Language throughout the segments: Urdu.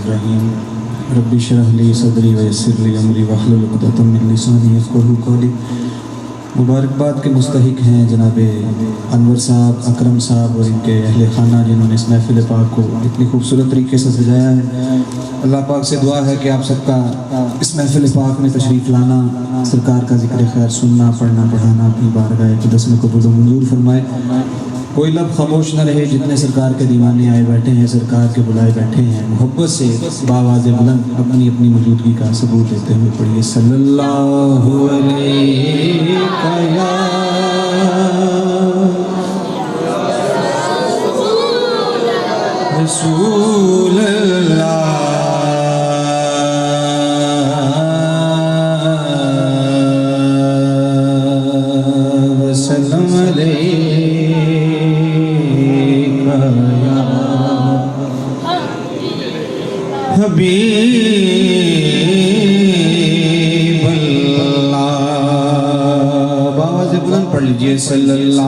الرحیم رب اشرح لی صدری ویسر لی امری واحلل عقدۃ من لسانی یفقہوا قولی۔ مبارکباد کے مستحق ہیں جناب انور صاحب، اکرم صاحب اور ان کے اہل خانہ جنہوں نے اس محفل پاک کو اتنی خوبصورت طریقے سے سجایا ہے۔ اللہ پاک سے دعا ہے کہ آپ سب کا اس محفل پاک میں تشریف لانا، سرکار کا ذکر خیر سننا، پڑھنا پڑھانا اپنی بارگاہ اقدس میں قبول و منظور فرمائے۔ کوئی لب خاموش نہ رہے، جتنے سرکار کے دیوانے آئے بیٹھے ہیں، سرکار کے بلائے بیٹھے ہیں، محبت سے بآواز بلند اپنی اپنی موجودگی کا ثبوت دیتے ہوئے پڑھیے صلی اللہ علیہ یا رسول اللہ وسلم علیہ حبیب اللہ۔ باواز بلند پڑھ لیجئے صلی اللہ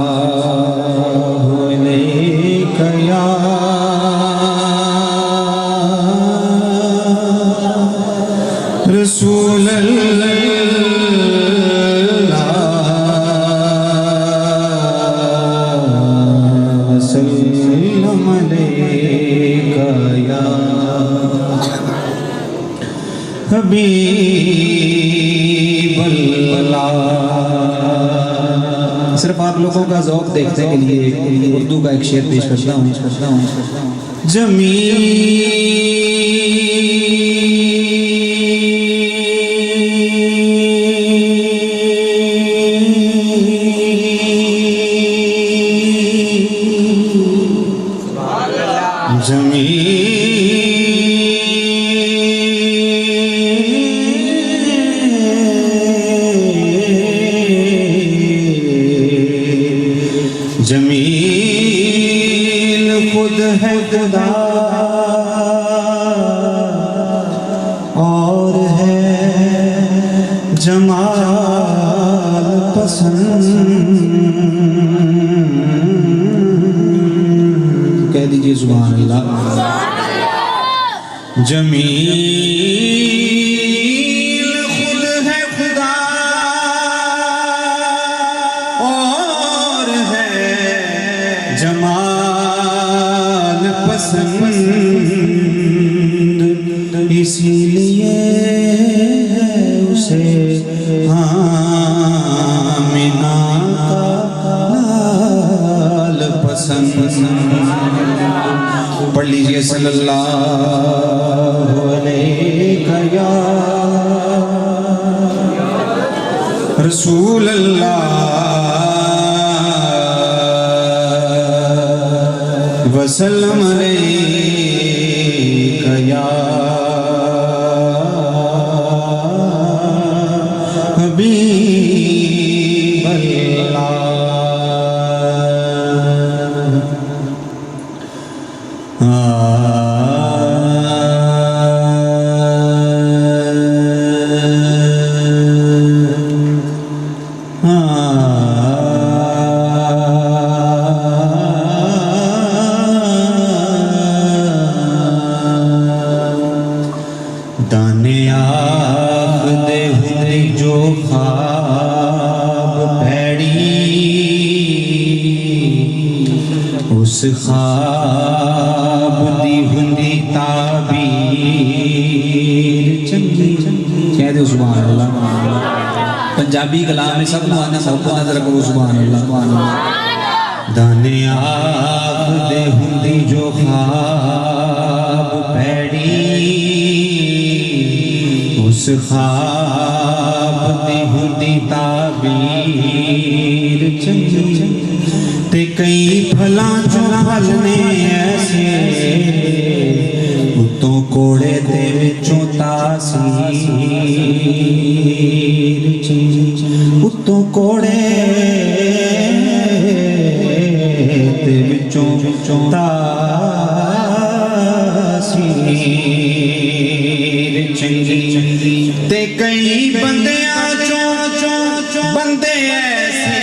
علیہ یا رسول اللہ وسلم علیہ یا حبیب اللہ۔ صرف آپ لوگوں کا ذوق دیکھنے کے لیے اردو کا ایک شعر پیش کرتا ہوں۔ جمیل خود ہے خدا اور ہے جمال پسند، کہہ دیجئے سبحان اللہ۔ جمیل خود ہے خدا اور ہے جمال پسند، اسی لیے اسے آمنہ لال پسند۔ پڑھ لیجئے صلی اللہ علیہ یا رسول اللہ وسلم علیہ یا حبیب اللہ۔ دانے آگ دے ہوئی جو خواب بھیڑی، اس خواب دی ہوئی تعبیر چنگی، کہہ دے سبحان اللہ۔ پنجابی کلام میں سب معنی نظر کرو سبحان اللہ۔ دانے آگ دے ہوئی جو خواب بھیڑی، اس خواب دی ہوئی تعبیر چنگی، تے کئی پھلاں چوں پھل نے ایسے، اتوں کوڑے تے وچوں تاثیر چنگی، اتوں کوڑے تے وچوں تاثیر چنگی، تے کئی بندیاں چوں بندے ایسے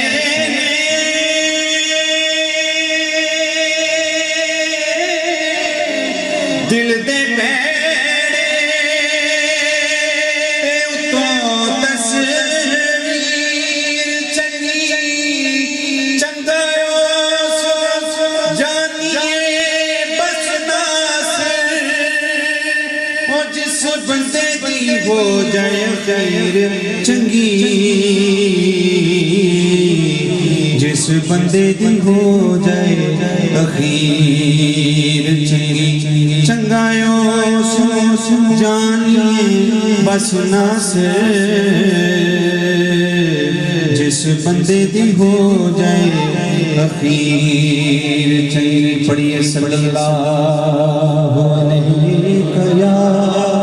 دل دے جس بندے دی ہو جائے خیر چنگی جس بندے دی ہو جائے اخیر چنگی چنگایوں سو جانیے بس نہ سے جس بندے دی ہو جائے اخیر چنگی پڑھیے صلی اللہ علیہ وسلم